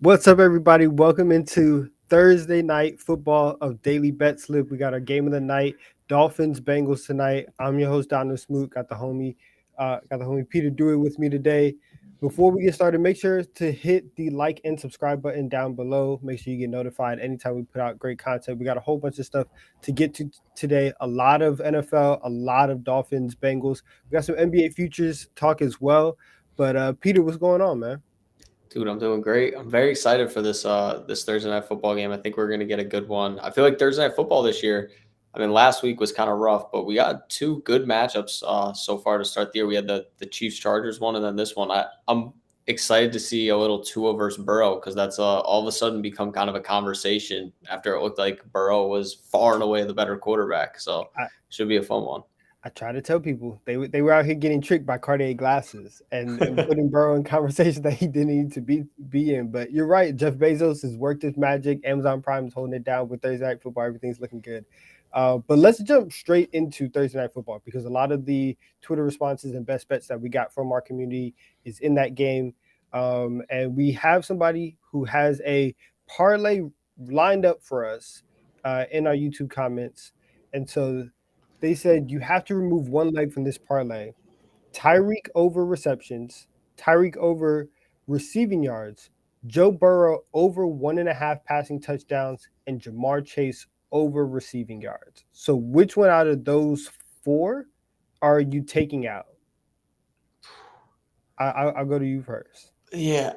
What's up, everybody? Welcome into Thursday night football of Daily Betslip. We got our game of the night, Dolphins Bengals tonight. I'm your host Donnavan Smoot. Got the homie Peter Dewey with me today. Before we get started, make sure to hit the like and subscribe button down below. Make sure you get notified anytime we put out great content. We got a whole bunch of stuff to get to today. A lot of NFL, a lot of Dolphins, Bengals. We got some NBA futures talk as well. But Peter, what's going on, man? Dude, I'm doing great. I'm very excited for this Thursday night football game. I think we're gonna get a good one. I feel like Thursday night football this year. I mean, last week was kind of rough, but we got two good matchups so far to start the year. We had the Chiefs Chargers one, and then this one. I'm excited to see a little Tua versus Burrow because that's all of a sudden become kind of a conversation after it looked like Burrow was far and away the better quarterback. So should be a fun one. I try to tell people they were out here getting tricked by Cartier glasses and putting Burrow in conversations that he didn't need to be in. But you're right. Jeff Bezos has worked his magic. Amazon Prime is holding it down with Thursday Night Football. Everything's looking good. But let's jump straight into Thursday Night Football because a lot of the Twitter responses and best bets that we got from our community is in that game. And we have somebody who has a parlay lined up for us in our YouTube comments. And so they said you have to remove one leg from this parlay. Tyreek over receptions, Tyreek over receiving yards, Joe Burrow over 1.5 passing touchdowns, and Jamar Chase over receiving yards. So which one out of those four are you taking out? I'll go to you first. Yeah,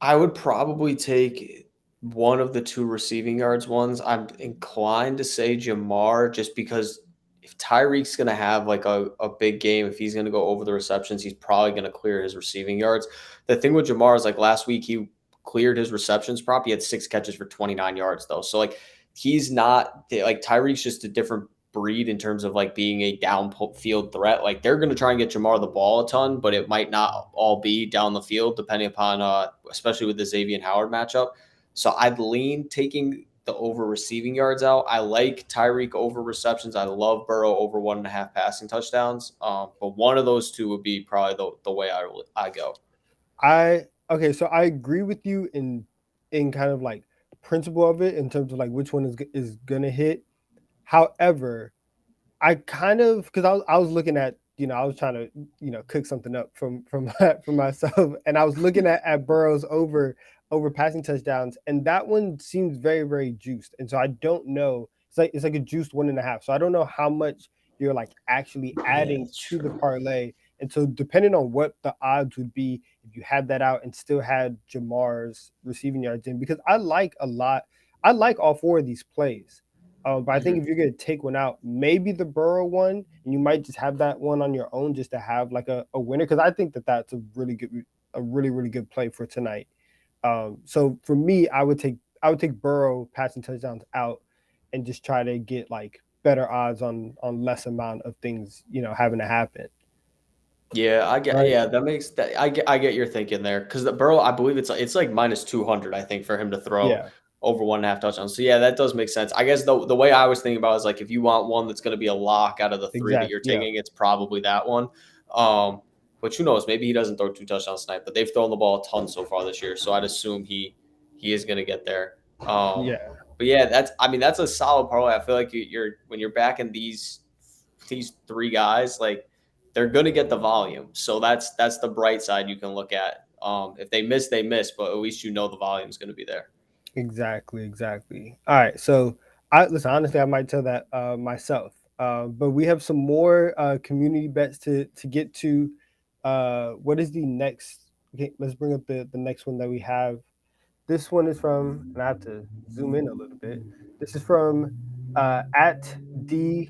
I would probably take one of the two receiving yards ones. I'm inclined to say Jamar just because if Tyreek's going to have like a big game, if he's going to go over the receptions, he's probably going to clear his receiving yards. The thing with Jamar is like last week, he cleared his receptions prop. He had 6 catches for 29 yards, though. So, like, he's not like Tyreek's just a different breed in terms of like being a downfield threat. Like they're going to try and get Jamar the ball a ton, but it might not all be down the field depending upon, especially with the Xavier Howard matchup. So I'd lean taking the over receiving yards out. I like Tyreek over receptions. I love Burrow over 1.5 passing touchdowns. But one of those two would be probably the way I go. So I agree with you in kind of like principle of it in terms of like which one is gonna hit. However, I kind of because I was looking at I was trying to cook something up from for myself, and I was looking at Burrow's over passing touchdowns, and that one seems very very juiced, and so I don't know. It's like a juiced 1.5, so I don't know how much you're like actually Yeah, adding that's to the true. parlay, and so depending on what the odds would be if you had that out and still had Jamar's receiving yards in, because I like all four of these plays. But I think Mhm. if you're gonna take one out, maybe the Burrow one, and you might just have that one on your own just to have like a winner. Because I think that's a really really good play for tonight. So for me, I would take Burrow passing touchdowns out, and just try to get like better odds on less amount of things having to happen. Yeah, I get. Right? Yeah, that makes that. I get your thinking there because the Burrow, I believe it's like minus 200. I think for him to throw Yeah. over 1.5 touchdowns. So yeah, that does make sense. I guess the way I was thinking about it is like if you want one that's going to be a lock out of the three that Exactly. you're Yeah. taking, it's probably that one. Um, but who knows? Maybe he doesn't throw 2 touchdowns tonight. But they've thrown the ball a ton so far this year, so I'd assume he is going to get there. Yeah. But yeah, that's a solid parlay. I feel like you're when you're backing these three guys like they're going to get the volume. So that's the bright side you can look at. If they miss, they miss, but at least you know the volume is going to be there. Exactly, exactly. All right, so I listen. Honestly, I might tell that myself. But we have some more community bets to get to. What is the next? Okay, let's bring up the next one that we have. This one is from, and I have to zoom in a little bit. This is from at D.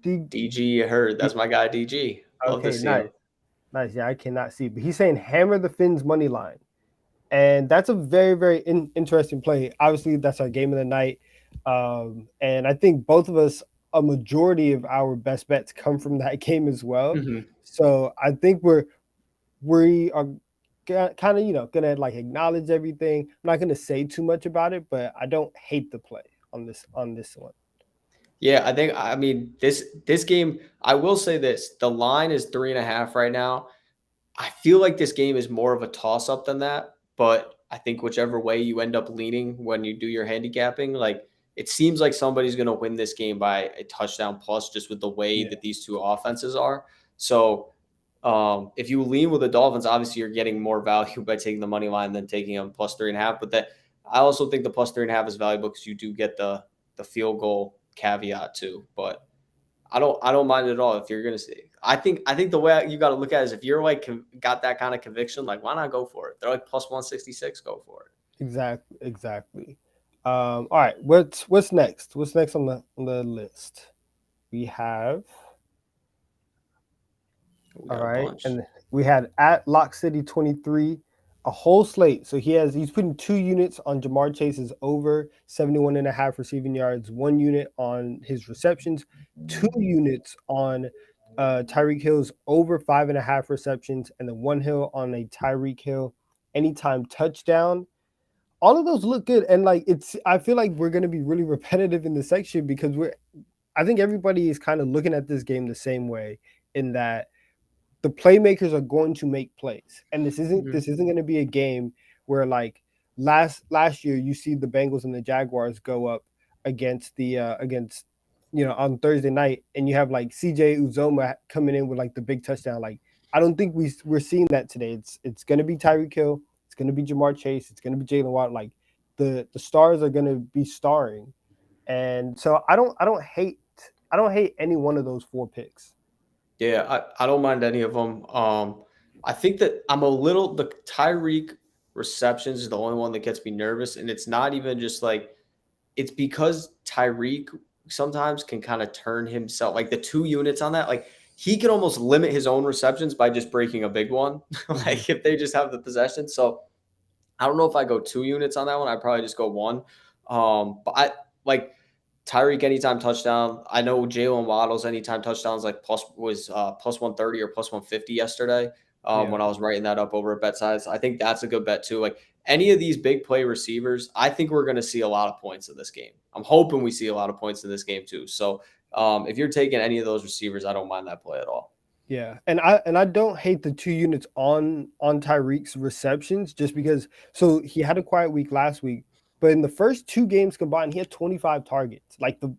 DG, you heard D that's my guy. DG, love to okay, see him. nice, nice. Yeah, I cannot see, but he's saying hammer the Finns money line. And that's a very very interesting play. Obviously that's our game of the night, and I think both of us, a majority of our best bets come from that game as well. Mhm. So I think we are kind of gonna like acknowledge everything. I'm not gonna say too much about it, but I don't hate the play on this one. Yeah, I mean this game. I will say this: the line is 3.5 right now. I feel like this game is more of a toss up than that, but I think whichever way you end up leaning when you do your handicapping, like it seems like somebody's going to win this game by a touchdown plus just with the way Yeah, that these two offenses are. So if you lean with the Dolphins, obviously you're getting more value by taking the money line than taking them plus 3.5. But that I also think the plus 3.5 is valuable because you do get the field goal caveat too. But I don't mind it at all if you're gonna say. I think the way you got to look at it is if you're like got that kind of conviction, like why not go for it? They're like plus 166, go for it. exactly, exactly. All right, what's next? What's next on the list? We have We all got a right, bunch. and we had at Lock City 23 a whole slate. So he's putting 2 units on Jamar Chase's over 71.5 receiving yards, 1 unit on his receptions, 2 units on Tyreek Hill's over 5.5 receptions, and then 1 hill on a Tyreek Hill anytime touchdown. All of those look good, and like I feel like we're gonna be really repetitive in the section because I think everybody is kind of looking at this game the same way in that the playmakers are going to make plays, and this isn't Mhm. this isn't going to be a game where like last year you see the Bengals and the Jaguars go up against on Thursday night, and you have like CJ Uzoma coming in with like the big touchdown. Like I don't think we're seeing that today. It's going to be Tyreek Hill, it's going to be Jamar Chase, it's going to be Jalen Watt. Like the stars are going to be starring, and so I don't hate any one of those 4 picks. Yeah, I don't mind any of them. I think that I'm a little the Tyreek receptions is the only one that gets me nervous, and it's not even just like it's because Tyreek sometimes can kind of turn himself like the 2 units on that, like he can almost limit his own receptions by just breaking a big one, Mhm. like if they just have the possession. So I don't know if I go 2 units on that one. I probably just go one. But I like Tyreek anytime touchdown. I know Jalen Waddle's anytime touchdowns like plus 130 or plus 150 yesterday. Yeah. When I was writing that up over at BetSided, I think that's a good bet too. Like any of these big play receivers, I think we're going to see a lot of points in this game. I'm hoping we see a lot of points in this game too. So if you're taking any of those receivers, I don't mind that play at all. Yeah, and I don't hate the 2 units on Tyreek's receptions just because. So he had a quiet week last week, but in the first 2 games combined, he had 25 targets. Like the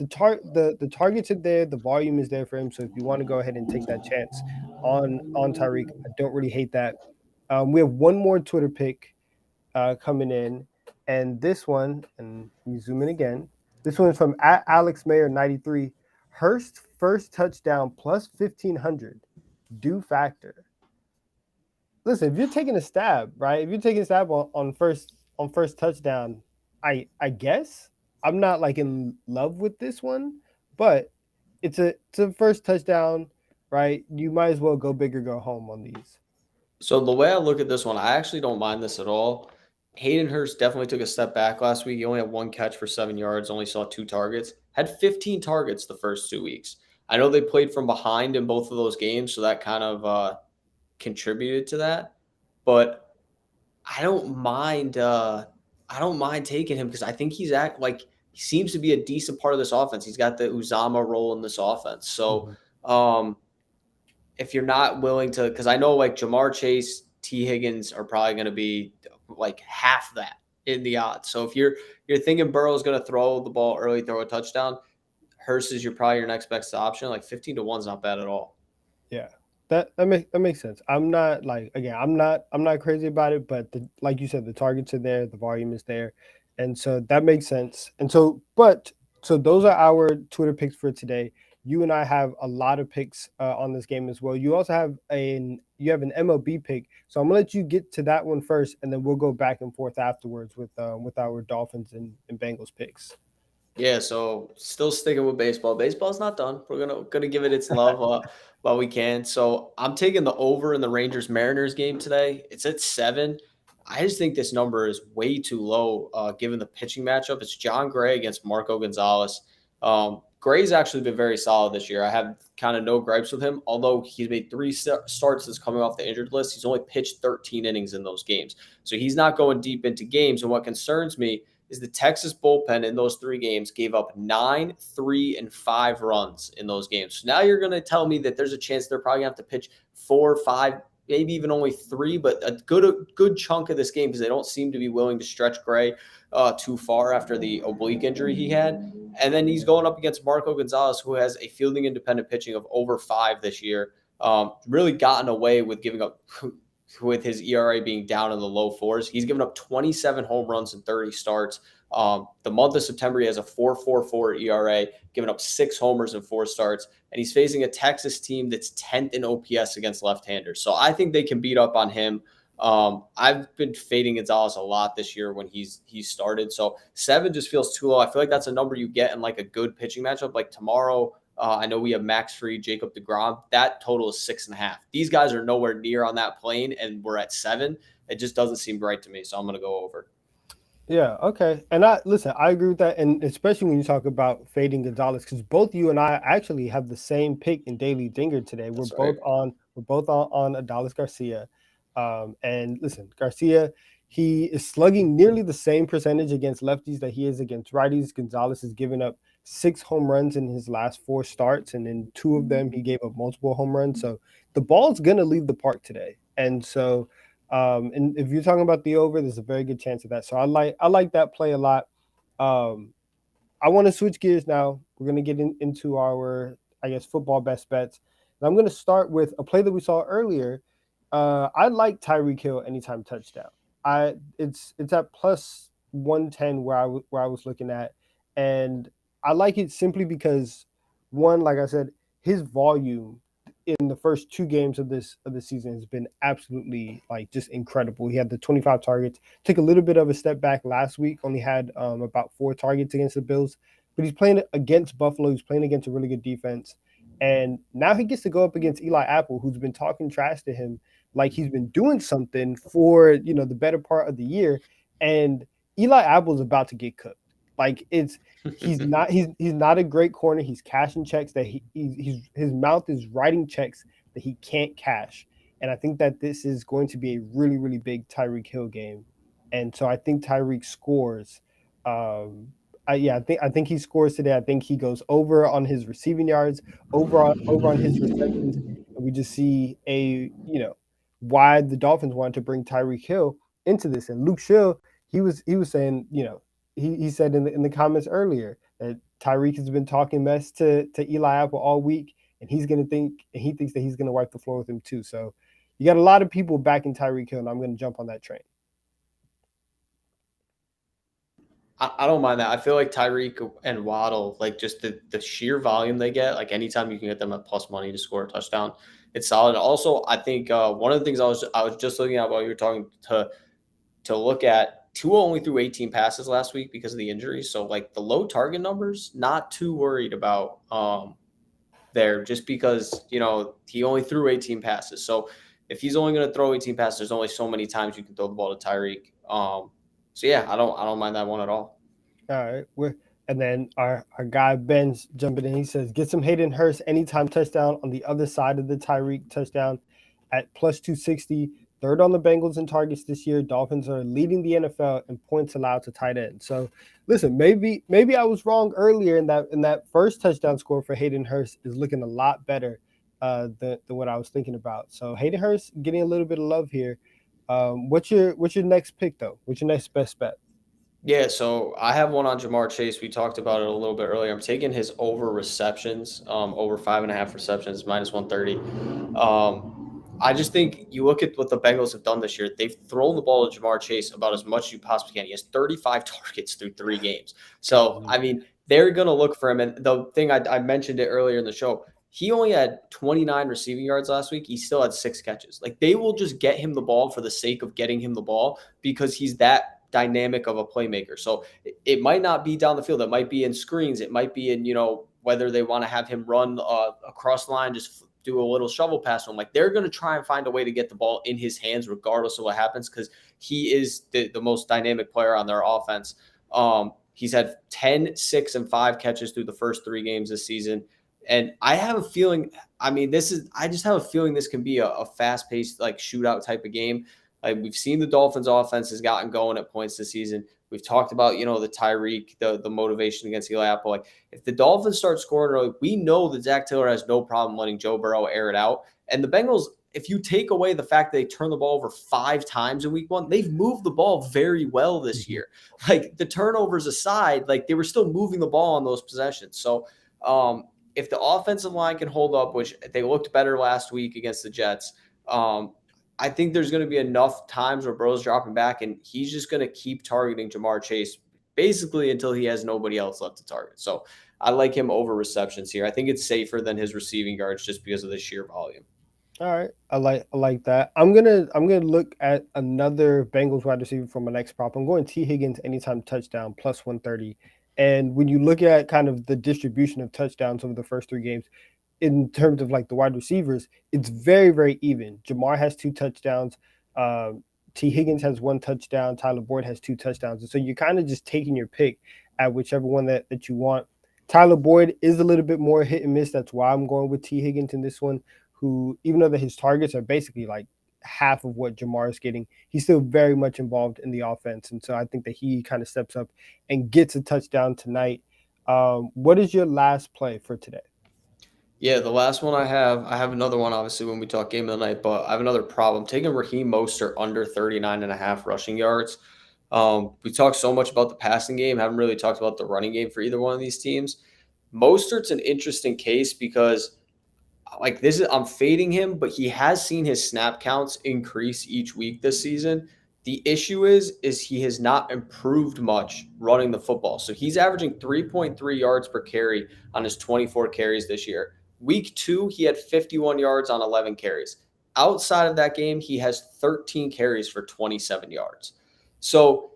targets are there, the volume is there for him. So if you want to go ahead and take that chance on Tyreek, I don't really hate that. We have one more Twitter pick coming in, and this one, and we zoom in again. This one is from at Alex Mayer 93. Hurst first touchdown plus 1,500 do factor. Listen, if you're taking a stab, right? If you're taking a stab on first touchdown, I guess I'm not like in love with this one, but it's a first touchdown, right? You might as well go big or go home on these. So the way I look at this one, I actually don't mind this at all. Hayden Hurst definitely took a step back last week. He only had 1 catch for 7 yards, only saw 2 targets, had 15 targets the first 2 weeks. I know they played from behind in both of those games, so that kind of contributed to that. But I don't mind. I don't mind taking him because I think he seems to be a decent part of this offense. He's got the Uzama role in this offense. So Mhm. um, if you're not willing to, because I know like Jamar Chase, T. Higgins are probably going to be like half that in the odds. So if you're thinking Burrow's going to throw the ball early, throw a touchdown, Hurst is probably your next best option. Like 15 to 1 is not bad at all. Yeah. That makes sense. I'm not like again, I'm not crazy about it, but like you said, the targets are there, the volume is there. And so that makes sense. And so those are our Twitter picks for today. You and I have a lot of picks on this game as well. You also have an MLB pick. So I'm gonna let you get to that one first, and then we'll go back and forth afterwards with our Dolphins and Bengals picks. Yeah, so still sticking with baseball. Baseball's not done. We're gonna give it its love while we can. So I'm taking the over in the Rangers Mariners game today. It's at 7. I just think this number is way too low given the pitching matchup. It's John Gray against Marco Gonzalez. Gray's actually been very solid this year. I have kind of no gripes with him, although he's made 3 starts since coming off the injured list. He's only pitched 13 innings in those games, so he's not going deep into games. And what concerns me is the Texas bullpen in those 3 games gave up 9, 3, and 5 runs in those games. So now you're going to tell me that there's a chance they're probably going to have to pitch 4 or 5 maybe even only 3, but a good chunk of this game because they don't seem to be willing to stretch Gray too far after the oblique injury he had. And then he's going up against Marco Gonzalez, who has a fielding independent pitching of over 5 this year. Really gotten away with giving up with his ERA being down in the low fours. He's given up 27 home runs in 30 starts. The month of September, he has a 4.44 ERA, giving up 6 homers in 4 starts, and he's facing a Texas team that's 10th in OPS against left-handers. So I think they can beat up on him. I've been fading Gonzalez a lot this year when he's started. So 7 just feels too low. I feel like that's a number you get in like a good pitching matchup, like tomorrow. I know we have Max Fried, Jacob deGrom. That total is 6.5. These guys are nowhere near on that plane, and we're at 7. It just doesn't seem right to me, so I'm going to go over. Yeah, okay. And I agree with that, and especially when you talk about fading Gonzalez, because both you and I actually have the same pick in Daily Dinger today. That's right. We're both on Adalis Garcia. And listen, Garcia, he is slugging nearly the same percentage against lefties that he is against righties. Gonzalez has given up 6 home runs in his last 4 starts, and in 2 of them he gave up multiple home runs. So the ball's gonna leave the park today. And so and if you're talking about the over, there's a very good chance of that. So I like that play a lot. Um, I want to switch gears now. We're going to get into our, I guess, football best bets. And I'm going to start with a play that we saw earlier. I like Tyreek Hill anytime touchdown. It's at plus 110 where I was looking at, and I like it simply because one, like I said, his volume in the first 2 games of the season has been absolutely like just incredible. He had the 25 targets. Took a little bit of a step back last week. Only had about 4 targets against the Bills, but he's playing against Buffalo. He's playing against a really good defense, and now he gets to go up against Eli Apple, who's been talking trash to him like he's been doing something for the better part of the year, and Eli Apple's about to get cooked. Like he's not a great corner. He's cashing checks that his mouth is writing checks that he can't cash. And I think that this is going to be a really, really big Tyreek Hill game. And so I think Tyreek scores. I think he scores today. I think he goes over on his receiving yards, over on his receptions, and we just see why the Dolphins wanted to bring Tyreek Hill into this. And Luke Schill, he was saying, he said in the comments earlier that Tyreek has been talking mess to Eli Apple all week, and he thinks that he's gonna wipe the floor with him too. So you got a lot of people backing Tyreek Hill, and I'm gonna jump on that train. I don't mind that. I feel like Tyreek and Waddle, like just the sheer volume they get, like anytime you can get them at plus money to score a touchdown, it's solid. Also, I think one of the things I was just looking at while you were talking to look at, Tua only threw 18 passes last week because of the injuries. So like the low target numbers, not too worried about there, just because he only threw 18 passes. So if he's only going to throw 18 passes, there's only so many times you can throw the ball to Tyreek. So yeah, I don't mind that one at all. All right, and then our guy Ben's jumping in. He says, "Get some Hayden Hurst anytime touchdown on the other side of the Tyreek touchdown at plus 260. Third on the Bengals in targets this year. Dolphins are leading the NFL in points allowed to tight end." So, listen, maybe I was wrong earlier in that first touchdown score for Hayden Hurst is looking a lot better than what I was thinking about. So Hayden Hurst getting a little bit of love here. What's your next pick though? What's your next best bet? Yeah, so I have one on Jamar Chase. We talked about it a little bit earlier. I'm taking his over receptions, over 5.5 receptions, minus 130. I just think you look at what the Bengals have done this year. They've thrown the ball to Jamar Chase about as much as you possibly can. He has 35 targets through 3 games. So, I mean, they're going to look for him. And the thing I mentioned it earlier in the show, he only had 29 receiving yards last week. He still had 6 catches. Like, they will just get him the ball for the sake of getting him the ball because he's that dynamic of a playmaker. So it might not be down the field. It might be in screens. It might be in, whether they want to have him run across the line, just do a little shovel pass to him. Like, they're going to try and find a way to get the ball in his hands regardless of what happens because he is the most dynamic player on their offense. He's had 10, 6, and 5 catches through the first 3 games this season. And I have a feeling, I just have a feeling this can be a fast-paced, like, shootout type of game. Like, we've seen the Dolphins offense has gotten going at points this season. We've talked about, the Tyreek, the motivation against Eli Apple. Like, if the Dolphins start scoring early, we know that Zach Taylor has no problem letting Joe Burrow air it out. And the Bengals if you take away the fact that they turned the ball over 5 times in week 1, they've moved the ball very well this Mhm. year. Like the turnovers aside, like they were still moving the ball on those possessions. So if the offensive line can hold up, which they looked better last week against the Jets, I think there's going to be enough times where Burrow's dropping back and he's just going to keep targeting Jamar Chase basically until he has nobody else left to target. So I like him over receptions here. I think it's safer than his receiving yards just because of the sheer volume. All right, I like that. I'm gonna look at another Bengals wide receiver for my next prop. I'm going T Higgins anytime touchdown plus 130. And when you look at kind of the distribution of touchdowns over the first 3 games, in terms of like the wide receivers, it's very, very even. Jamar has 2 touchdowns. Um, T. Higgins has 1 touchdown. Tyler Boyd has 2 touchdowns. And so you're kind of just taking your pick at whichever one that you want. Tyler Boyd is a little bit more hit and miss. That's why I'm going with T. Higgins in this one, who, even though that his targets are basically like half of what Jamar is getting, he's still very much involved in the offense. And so I think that he kind of steps up and gets a touchdown tonight. What is your last play for today? Yeah, the last one I have another one obviously when we talk game of the night, but I have another problem. Taking Raheem Mostert under 39.5 rushing yards. We talked so much about the passing game, haven't really talked about the running game for either one of these teams. Mostert's an interesting case because like this is I'm fading him, but he has seen his snap counts increase each week this season. The issue is he has not improved much running the football. So he's averaging 3.3 yards per carry on his 24 carries this year. Week 2, he had 51 yards on 11 carries. Outside of that game, he has 13 carries for 27 yards. So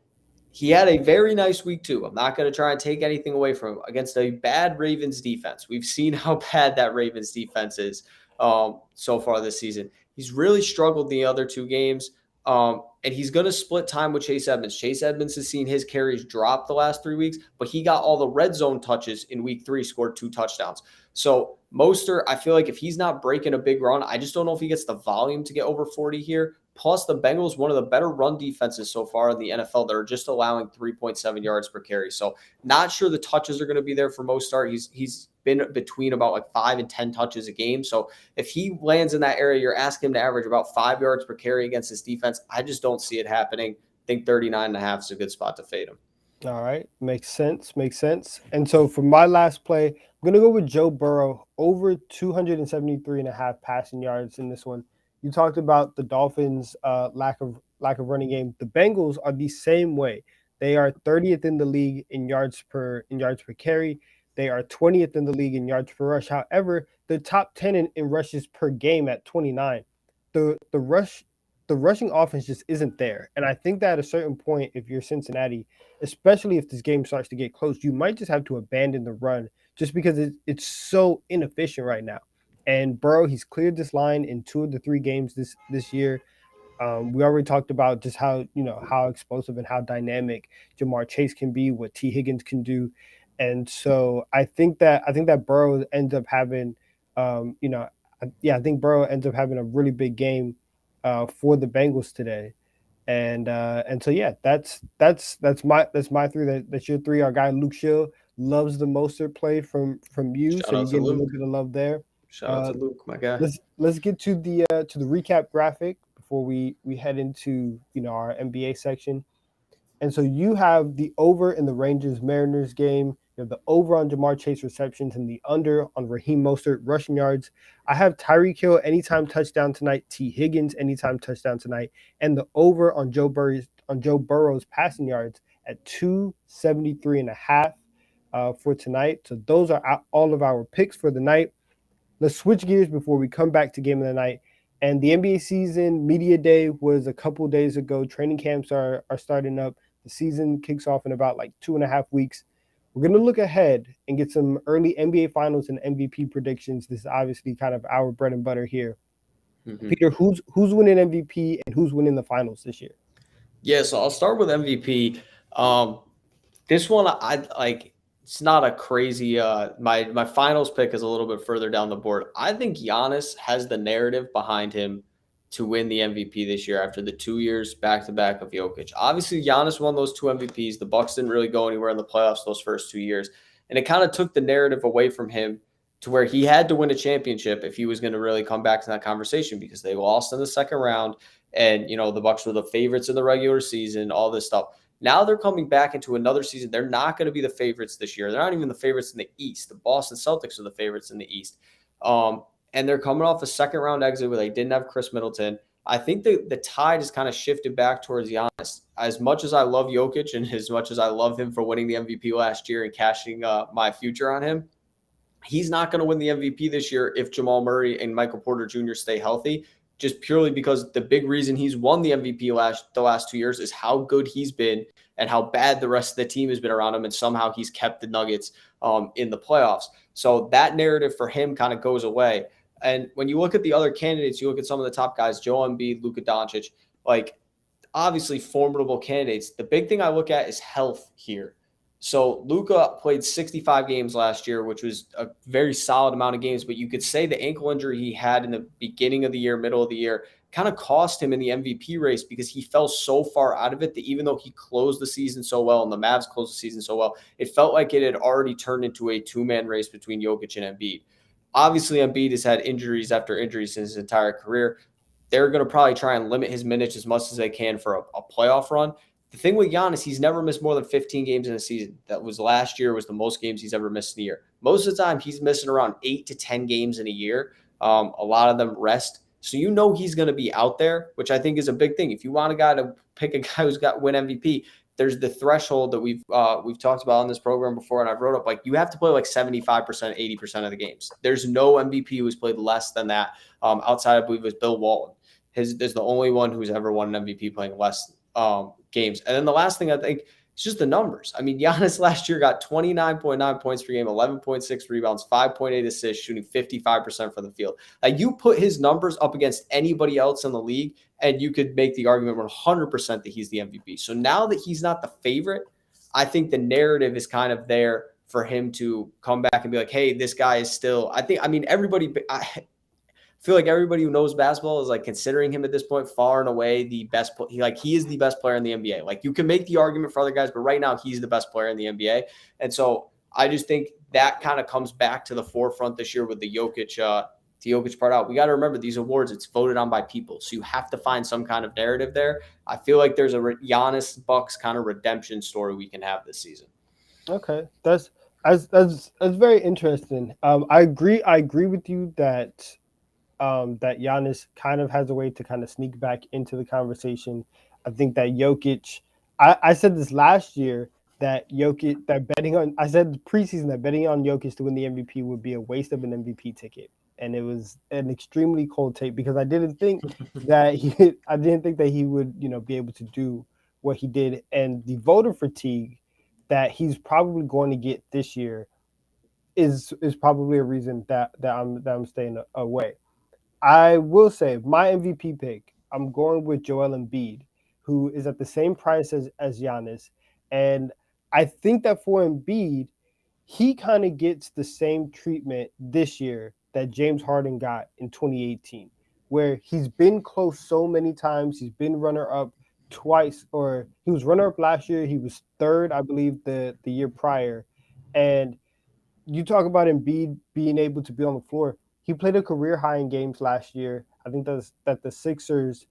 he had a very nice week 2. I'm not going to try and take anything away from him against a bad Ravens defense. We've seen how bad that Ravens defense is so far this season. He's really struggled the other 2 games, and he's going to split time with Chase Edmonds. Chase Edmonds has seen his carries drop the last 3 weeks, but he got all the red zone touches in week 3, scored 2 touchdowns. So Mostert, I feel like if he's not breaking a big run, I just don't know if he gets the volume to get over 40 here. Plus, the Bengals, one of the better run defenses so far in the NFL, that are just allowing 3.7 yards per carry. So, not sure the touches are going to be there for Mostert. He's been between about like 5 and 10 touches a game. So, if he lands in that area, you're asking him to average about 5 yards per carry against his defense. I just don't see it happening. I think 39.5 is a good spot to fade him. All right, makes sense, makes sense. And so for my last play, I'm going to go with Joe Burrow over 273 and a half passing yards in this one. You talked about the Dolphins' lack of running game. The Bengals are the same way. They are 30th in the league in yards per carry. They are 20th in the league in yards per rush. However, they're top 10 in rushes per game at 29. The rushing offense just isn't there. And I think that at a certain point, if you're Cincinnati, especially if this game starts to get close, you might just have to abandon the run just because it's so inefficient right now. And Burrow, he's cleared this line in 2 of the 3 games this year. We already talked about just how explosive and how dynamic Jamar Chase can be, what T Higgins can do, and so I think that Burrow ends up having, I think Burrow ends up having a really big game for the Bengals today. And so yeah, that's my 3. That's your 3. Our guy Luke Shill loves the Mostert play from you, Shout so out you're to getting a Luke. little bit of love there. Shout out to Uh, Luke, my guy. let's get to the recap graphic before we head into our NBA section. And so you have the over in the Rangers Mariners game. You have the over on Jamar Chase receptions and the under on Raheem Mostert rushing yards. I have Tyreek Hill anytime touchdown tonight, T Higgins anytime touchdown tonight, and the over on Joe Burrow's passing yards at 273 and a half for tonight. So those are all of our picks for the night. Let's switch gears before we come back to game of the night. And the NBA season media day was a couple days ago. Training camps are starting up. The season kicks off in about like 2.5 weeks. We're going to look ahead and get some early NBA Finals and MVP predictions. This is obviously kind of our bread and butter here. Mhm. Peter, who's winning MVP and who's winning the finals this year? Yeah, so I'll start with MVP. Um, This one, I like. It's not a crazy. My finals pick is a little bit further down the board. I think Giannis has the narrative behind him to win the MVP this year after the 2 years back to back of Jokic. Obviously, Giannis won those 2 MVPs. The Bucks didn't really go anywhere in the playoffs those first 2 years, and it kind of took the narrative away from him to where he had to win a championship if he was going to really come back to that conversation, because they lost in the second round. And, the Bucks were the favorites in the regular season, all this stuff. Now they're coming back into another season. They're not going to be the favorites this year. They're not even the favorites in the East. The Boston Celtics are the favorites in the East. And they're coming off a second round exit where they didn't have Chris Middleton. I think the tide has kind of shifted back towards Giannis. As much as I love Jokic and as much as I love him for winning the MVP last year and cashing my future on him, he's not going to win the MVP this year if Jamal Murray and Michael Porter Jr. stay healthy, just purely because the big reason he's won the MVP the last 2 years is how good he's been and how bad the rest of the team has been around him, and somehow he's kept the Nuggets in the playoffs. So that narrative for him kind of goes away. And when you look at the other candidates, you look at some of the top guys, Joel Embiid, Luka Doncic, like obviously formidable candidates. The big thing I look at is health here. So Luka played 65 games last year, which was a very solid amount of games. But you could say the ankle injury he had in the beginning of the year, middle of the year, kind of cost him in the MVP race because he fell so far out of it that even though he closed the season so well and the Mavs closed the season so well, it felt like it had already turned into a two-man race between Jokic and Embiid. Obviously, Embiid has had injuries after injuries in his entire career. They're going to probably try and limit his minutes as much as they can for a playoff run. The thing with Giannis, he's never missed more than 15 games in a season. That was last year, was the most games he's ever missed in a year. Most of the time, he's missing around 8 to 10 games in a year. A lot of them rest. So he's going to be out there, which I think is a big thing. If you want a guy to pick a guy who's got win MVP, there's the threshold that we've talked about on this program before, and I've wrote up, like, you have to play like 75%, 80% of the games. There's no MVP who's played less than that. Outside, I believe, was Bill Walton. Is the only one who's ever won an MVP playing less games. And then the last thing I think is just the numbers. I mean, Giannis last year got 29.9 points per game, 11.6 rebounds, 5.8 assists, shooting 55% from the field. Like, you put his numbers up against anybody else in the league, and you could make the argument 100% that he's the MVP. So now that he's not the favorite, I think the narrative is kind of there for him to come back and be like, hey, this guy is still, everybody, I feel like everybody who knows basketball is like considering him at this point far and away the best. He is the best player in the NBA. Like, you can make the argument for other guys, but right now he's the best player in the NBA. And so I just think that kind of comes back to the forefront this year with the Jokic part out. We got to remember, these awards, it's voted on by people. So you have to find some kind of narrative there. I feel like there's a Giannis Bucks kind of redemption story we can have this season. Okay. That's very interesting. I agree with you that Giannis kind of has a way to kind of sneak back into the conversation. I think that Jokic, I said this last year, that Jokic, I said preseason that betting on Jokic to win the MVP would be a waste of an MVP ticket. And it was an extremely cold take because I didn't think that he would, be able to do what he did. And the voter fatigue that he's probably going to get this year is probably a reason that I'm staying away. I will say my MVP pick, I'm going with Joel Embiid, who is at the same price as Giannis. And I think that for Embiid, he kind of gets the same treatment this year that James Harden got in 2018, where he's been close so many times. He's been runner-up twice, or he was runner-up last year. He was third, I believe, the year prior. And you talk about Embiid being able to be on the floor. He played a career high in games last year. I think that the Sixers,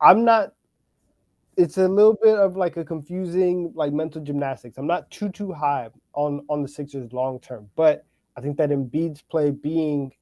it's a little bit of like a confusing like mental gymnastics. I'm not too high on the Sixers long term, but I think that Embiid's play being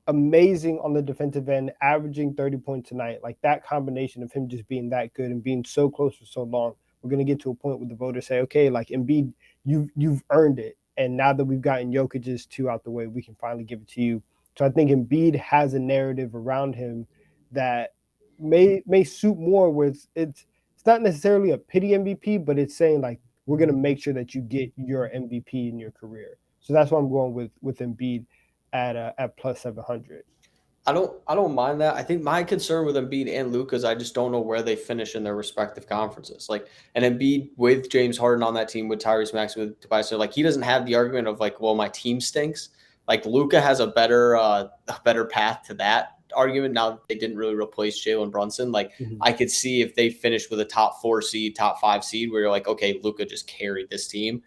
amazing on the defensive end, averaging 30 points tonight, like that combination of him just being that good and being so close for so long, we're gonna get to a point where the voters say, okay, like Embiid, you've earned it. And now that we've gotten Jokic's two out the way, we can finally give it to you. So I think Embiid has a narrative around him that may suit more with it's not necessarily a pity MVP, but it's saying like we're gonna make sure that you get your MVP in your career. So that's why I'm going with Embiid at plus 700. I don't mind that. I think my concern with Embiid and Luka is I just don't know where they finish in their respective conferences. Like, an Embiid with James Harden on that team, with Tyrese Maxey, with Tobias, like, he doesn't have the argument of like, well, my team stinks. Like, Luka has a better path to that argument now that they didn't really replace Jalen Brunson. Like, I could see if they finish with a top 4 seed, top 5 seed, where you're like, okay, Luka just carried this team.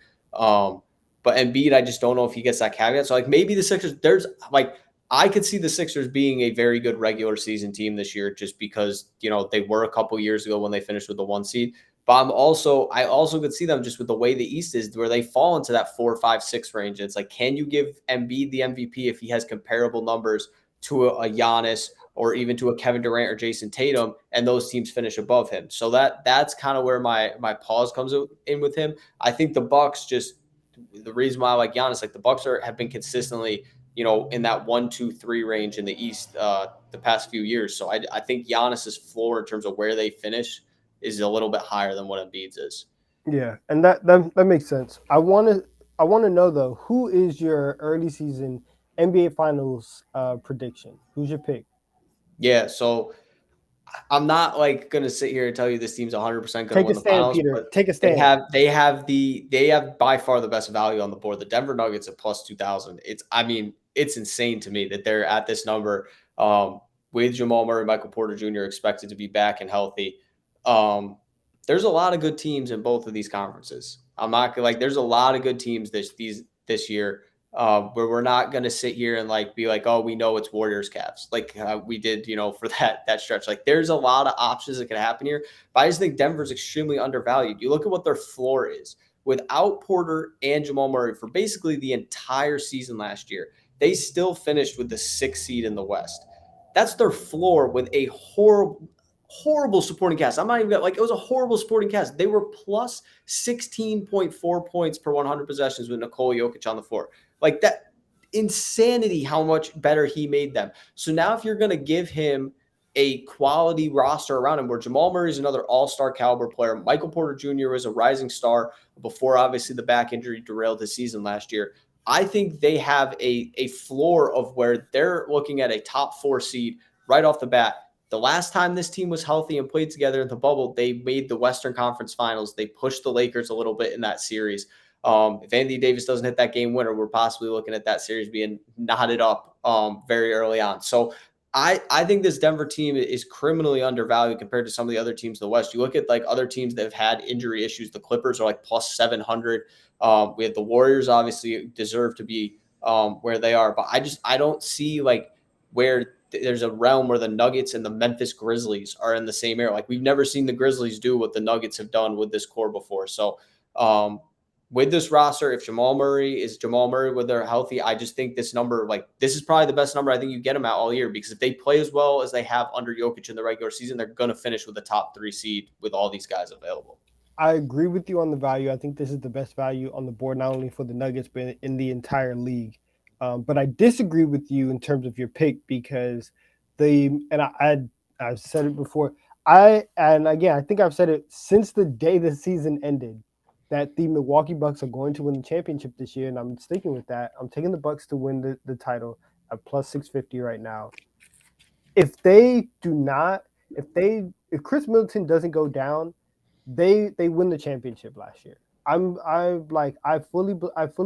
But Embiid, I just don't know if he gets that caveat. So like maybe the Sixers, there's like I could see the Sixers being a very good regular season team this year, just because they were a couple years ago when they finished with the 1 seed. But I also could see them just with the way the East is, where they fall into that 4, 5, 6 range. It's like, can you give Embiid the MVP if he has comparable numbers to a Giannis or even to a Kevin Durant or Jason Tatum, and those teams finish above him? So that's kind of where my pause comes in with him. I think the Bucks, just the reason why I like Giannis, like the Bucks have been consistently in that 1, 2, 3 range in the East the past few years. So I think Giannis's floor in terms of where they finish is a little bit higher than what Embiid's is. Yeah, and that makes sense. I want to know though, who is your early season NBA Finals prediction? Who's your pick? Yeah, so I'm not like gonna sit here and tell you this team's 100% gonna Take a win the stand, finals, Peter. but Take a they stand. have they have by far the best value on the board. The Denver Nuggets at plus 2,000. It's insane to me that they're at this number with Jamal Murray, Michael Porter Jr. expected to be back and healthy. Um, there's a lot of good teams in both of these conferences. I'm not gonna like. There's a lot of good teams this year. Where we're not going to sit here and like be like, oh, we know it's Warriors Cavs, like we did, for that stretch. Like there's a lot of options that can happen here, but I just think Denver's extremely undervalued. You look at what their floor is without Porter and Jamal Murray for basically the entire season last year. They still finished with the 6th seed in the West. That's their floor with a horrible supporting cast. I'm not even like, it was a horrible supporting cast. They were plus 16.4 points per 100 possessions with Nikola Jokic on the floor. Like that insanity, how much better he made them. So now if you're going to give him a quality roster around him, where Jamal Murray is another all-star caliber player, Michael Porter Jr. was a rising star before obviously the back injury derailed his season last year. I think they have a floor of where they're looking at a top 4 seed right off the bat. The last time this team was healthy and played together in the bubble, they made the Western Conference Finals. They pushed the Lakers a little bit in that series. If Anthony Davis doesn't hit that game winner, we're possibly looking at that series being knotted up very early on. So I think this Denver team is criminally undervalued compared to some of the other teams in the West. You look at like other teams that have had injury issues. The Clippers are like plus 700. We have the Warriors obviously deserve to be where they are, but I don't see like where there's a realm where the Nuggets and the Memphis Grizzlies are in the same area. Like we've never seen the Grizzlies do what the Nuggets have done with this core before. So with this roster, if Jamal Murray is Jamal Murray when they're healthy, I just think this number, like this is probably the best number I think you get them at all year, because if they play as well as they have under Jokic in the regular season, they're going to finish with the top 3 seed with all these guys available. I agree with you on the value. I think this is the best value on the board, not only for the Nuggets, but in the entire league. But I disagree with you in terms of your pick, because I've said it before. And again, I think I've said it since the day the season ended, that the Milwaukee Bucks are going to win the championship this year, and I'm sticking with that. I'm taking the Bucks to win the title at plus 650 right now. If they do not, if Chris Middleton doesn't go down, they win the championship last year. I fully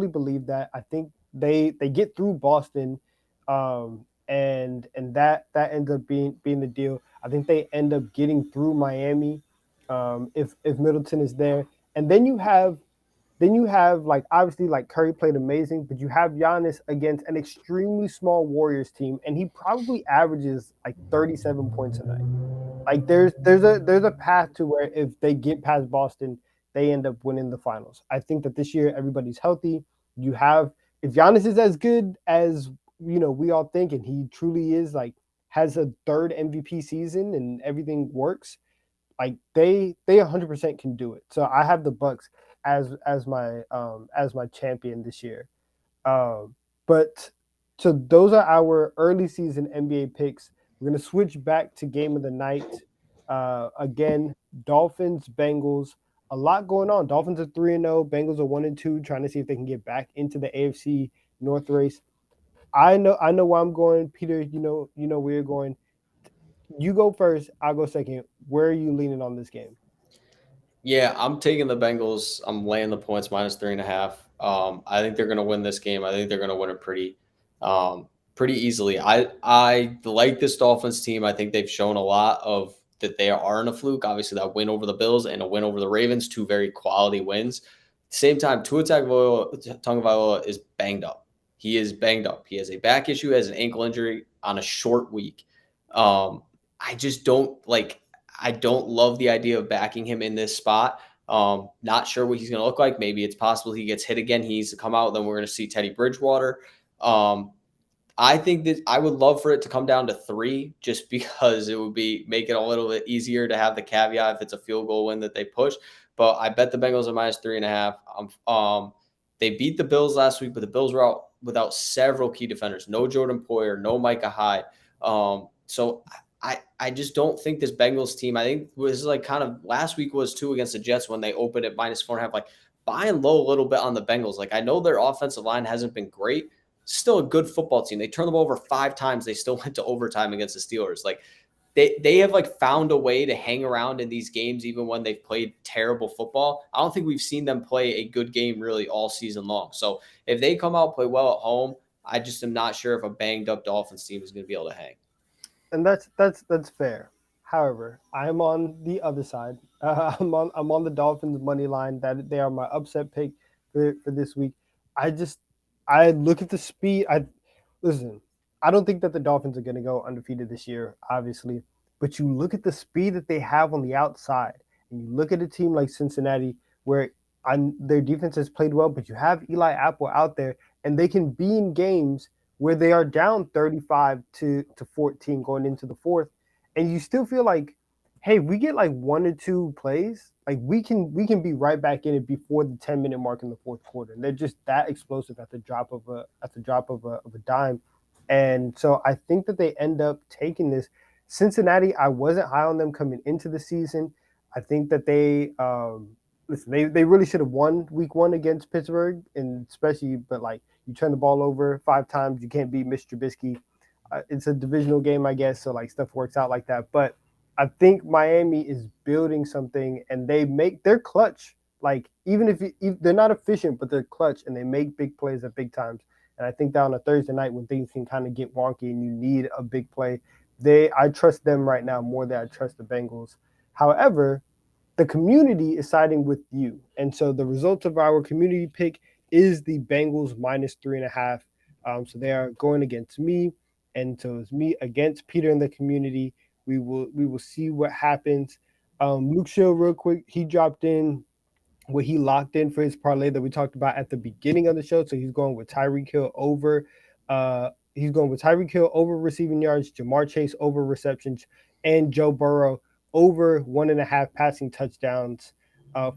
believe that. I think they get through Boston, and that ends up being the deal. I think they end up getting through Miami, if Middleton is there, and then you have like, obviously, like Curry played amazing, but you have Giannis against an extremely small Warriors team, and he probably averages like 37 points a night. Like there's a path to where if they get past Boston, they end up winning the finals. I think that this year everybody's healthy. You have, if Giannis is as good as we all think, and he truly is, like has a third MVP season and everything works, like they 100% can do it. So I have the Bucks as my champion this year. But so those are our early season NBA picks. We're gonna switch back to game of the night. Again, Dolphins, Bengals. A lot going on. Dolphins are 3-0. Bengals are 1-2, trying to see if they can get back into the AFC North race. I know where I'm going, Peter. You know where you're going. You go first. I'll go second. Where are you leaning on this game? Yeah, I'm taking the Bengals. I'm laying the points minus 3.5. I think they're going to win this game. I think they're going to win it pretty easily. I like this Dolphins team. I think they've shown a lot of that they aren't a fluke. Obviously, that win over the Bills and a win over the Ravens, 2 very quality wins. Same time, Tua Tagovailoa is banged up. He is banged up. He has a back issue, has an ankle injury on a short week. Um, I just don't like. I don't love the idea of backing him in this spot. Not sure what he's going to look like. Maybe it's possible he gets hit again. He needs to come out. Then we're going to see Teddy Bridgewater. Um, I think that I would love for it to come down to 3 just because it would be make it a little bit easier to have the caveat if it's a field goal win that they push. But I bet the Bengals are -3.5. They beat the Bills last week, but the Bills were out without several key defenders. No Jordan Poyer, no Micah Hyde. So I just don't think this Bengals team. I think this is like kind of last week was too against the Jets when they opened at -4.5. Like buying low a little bit on the Bengals. Like I know their offensive line hasn't been great, still a good football team. They turned the ball over 5 times. They still went to overtime against the Steelers. Like they have like found a way to hang around in these games even when they've played terrible football. I don't think we've seen them play a good game really all season long. So if they come out play well at home, I just am not sure if a banged up Dolphins team is going to be able to hang. And that's fair. However, I'm on the other side. I'm on the Dolphins money line. That they are my upset pick for this week. I just I look at the speed. I listen. I don't think that the Dolphins are going to go undefeated this year, obviously. But you look at the speed that they have on the outside, and you look at a team like Cincinnati, where their defense has played well, but you have Eli Apple out there, and they can be in games where they are down 35 to 14 going into the fourth, and you still feel like, hey, we get like 1 or 2 plays, like we can be right back in it before the 10-minute mark in the fourth quarter. And they're just that explosive at the drop of a dime. And so I think that they end up taking this. Cincinnati, I wasn't high on them coming into the season. I think that listen, they really should have won week 1 against Pittsburgh, and especially, but like you turn the ball over 5 times, you can't beat Mr. Trubisky. It's a divisional game, I guess, so like stuff works out like that. But I think Miami is building something, and they're clutch. Like even if they're not efficient, but they're clutch, and they make big plays at big times. And I think that on a Thursday night when things can kind of get wonky and you need a big play, I trust them right now more than I trust the Bengals. However, the community is siding with you. And so the result of our community pick is the Bengals -3.5. So they are going against me. And so it's me against Peter in the community. We will see what happens. Luke Shill, real quick, he dropped in what he locked in for his parlay that we talked about at the beginning of the show. So he's going with Tyreek Hill over. He's going with Tyreek Hill over receiving yards, Jamar Chase over receptions, and Joe Burrow over 1.5 passing touchdowns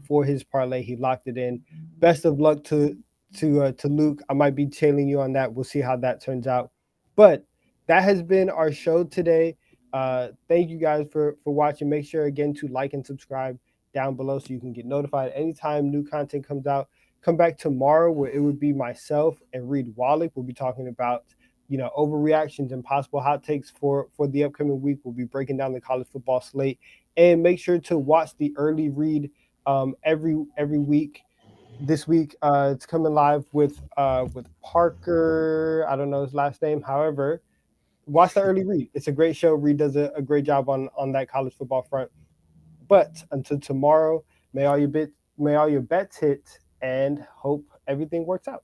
for his parlay. He locked it in. Best of luck to Luke. I might be tailing you on that. We'll see how that turns out. But that has been our show today. Thank you guys for watching. Make sure again to like and subscribe down below so you can get notified anytime new content comes out. Come back tomorrow where it would be myself and Reed Wallach. We'll be talking about overreactions and possible hot takes for the upcoming week. We'll be breaking down the college football slate, and make sure to watch the early read every week. This week it's coming live with Parker. I don't know his last name. However, watch the early read. It's a great show. Reed does a great job on that college football front. But until tomorrow, may all your bets hit, and hope everything works out.